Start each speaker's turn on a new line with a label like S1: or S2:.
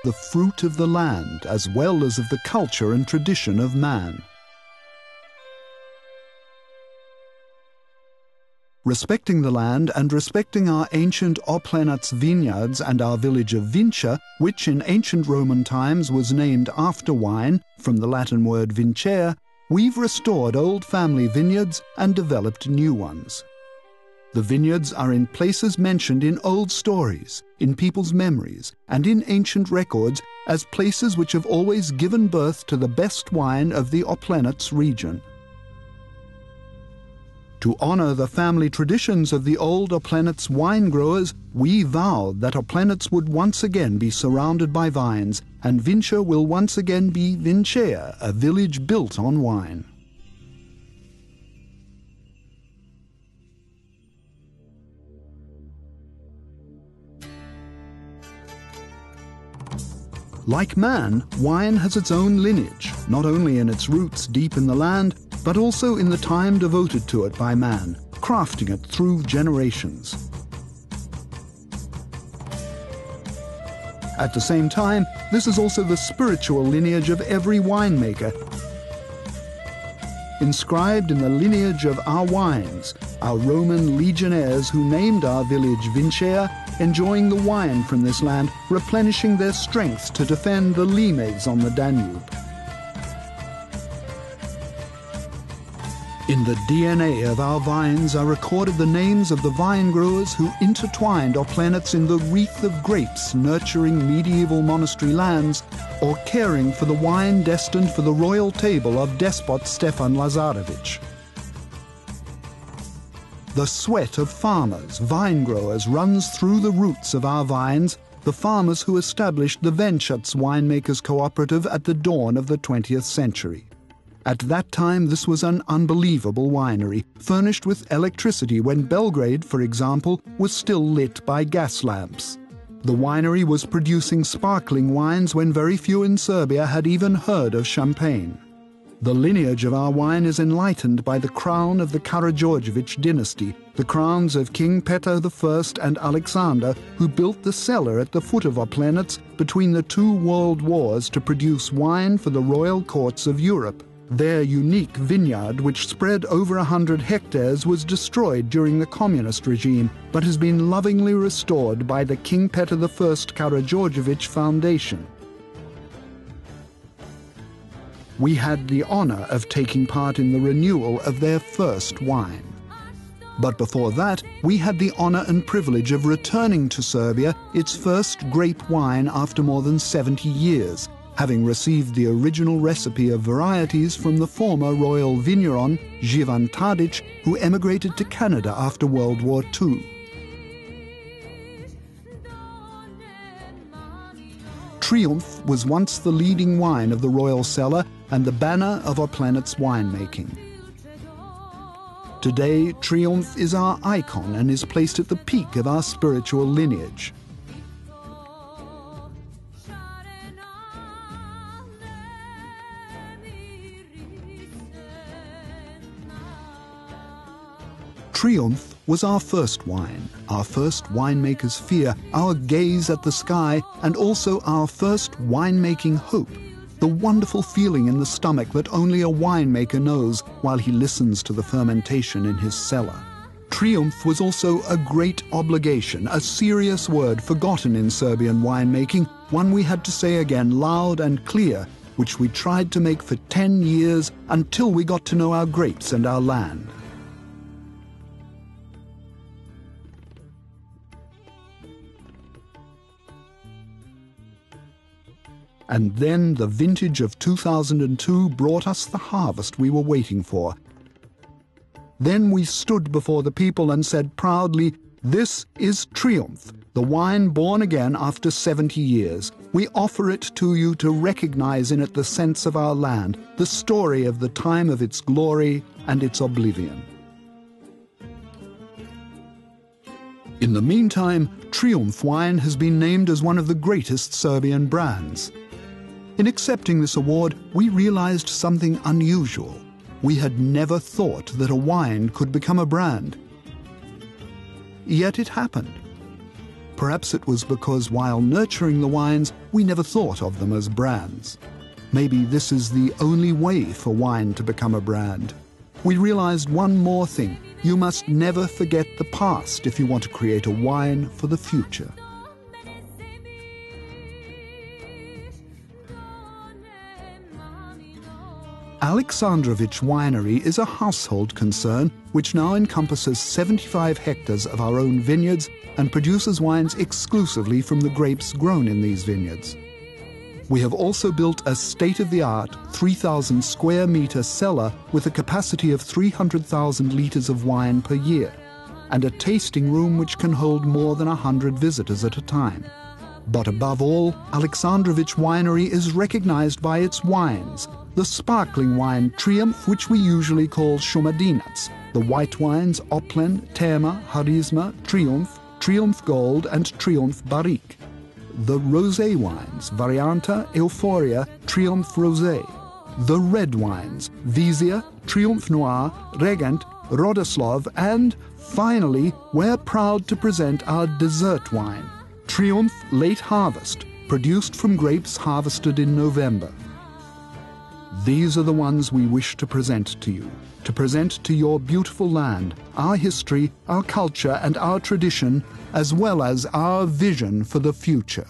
S1: the fruit of the land as well as of the culture and tradition of man. Respecting the land and respecting our ancient Oplenats vineyards and our village of Vincia, which in ancient Roman times was named after wine, from the Latin word vincere, we've restored old family vineyards and developed new ones. The vineyards are in places mentioned in old stories, in people's memories, and in ancient records as places which have always given birth to the best wine of the Oplenats region. To honor the family traditions of the old Oplenats wine growers, we vowed that Oplenats would once again be surrounded by vines, and Vincia will once again be Vincea, a village built on wine. Like man, wine has its own lineage, not only in its roots deep in the land, but also in the time devoted to it by man, crafting it through generations. At the same time, this is also the spiritual lineage of every winemaker, inscribed in the lineage of our wines, our Roman legionnaires who named our village Vincea, enjoying the wine from this land, replenishing their strength to defend the limes on the Danube. In the DNA of our vines are recorded the names of the vine growers who intertwined Oplenats in the wreath of grapes nurturing medieval monastery lands, or caring for the wine destined for the royal table of despot Stefan Lazarevich. The sweat of farmers, vine growers, runs through the roots of our vines, the farmers who established the Venchats Winemakers Cooperative at the dawn of the 20th century. At that time, this was an unbelievable winery, furnished with electricity when Belgrade, for example, was still lit by gas lamps. The winery was producing sparkling wines when very few in Serbia had even heard of champagne. The lineage of our wine is enlightened by the crown of the Karađorđević dynasty, the crowns of King Petar I and Alexander, who built the cellar at the foot of Oplenats between the two world wars to produce wine for the royal courts of Europe. Their unique vineyard, which spread over 100 hectares, was destroyed during the communist regime, but has been lovingly restored by the King Petar I Karađorđević Foundation. We had the honor of taking part in the renewal of their first wine. But before that, we had the honor and privilege of returning to Serbia its first grape wine after more than 70 years, having received the original recipe of varieties from the former royal vigneron, Živan Tadić, who emigrated to Canada after World War II. Triumph was once the leading wine of the royal cellar and the banner of Oplenats winemaking. Today, Triumph is our icon and is placed at the peak of our spiritual lineage. Triumph was our first wine, our first winemaker's fear, our gaze at the sky, and also our first winemaking hope, the wonderful feeling in the stomach that only a winemaker knows while he listens to the fermentation in his cellar. Triumph was also a great obligation, a serious word forgotten in Serbian winemaking, one we had to say again loud and clear, which we tried to make for 10 years until we got to know our grapes and our land. And then the vintage of 2002 brought us the harvest we were waiting for. Then we stood before the people and said proudly, "This is Triumph, the wine born again after 70 years. We offer it to you to recognize in it the sense of our land, the story of the time of its glory and its oblivion." In the meantime, Triumph wine has been named as one of the greatest Serbian brands. In accepting this award, we realized something unusual. We had never thought that a wine could become a brand. Yet it happened. Perhaps it was because while nurturing the wines, we never thought of them as brands. Maybe this is the only way for wine to become a brand. We realized one more thing. You must never forget the past if you want to create a wine for the future. Alexandrovich Winery is a household concern which now encompasses 75 hectares of our own vineyards and produces wines exclusively from the grapes grown in these vineyards. We have also built a state-of-the-art 3,000 square meter cellar with a capacity of 300,000 liters of wine per year, and a tasting room which can hold more than 100 visitors at a time. But above all, Alexandrovich Winery is recognized by its wines, the sparkling wine Triumph, which we usually call Shumadinats, the white wines Oplen, Tema, Harizma, Triumph, Triumph Gold and Triumph Barrique, the rosé wines Varianta, Euphoria, Triumph Rosé, the red wines Vizia, Triumph Noir, Regent, Rodoslav, and finally, we're proud to present our dessert wine, Triumph Late Harvest, produced from grapes harvested in November. These are the ones we wish to present to your beautiful land, our history, our culture, and our tradition, as well as our vision for the future.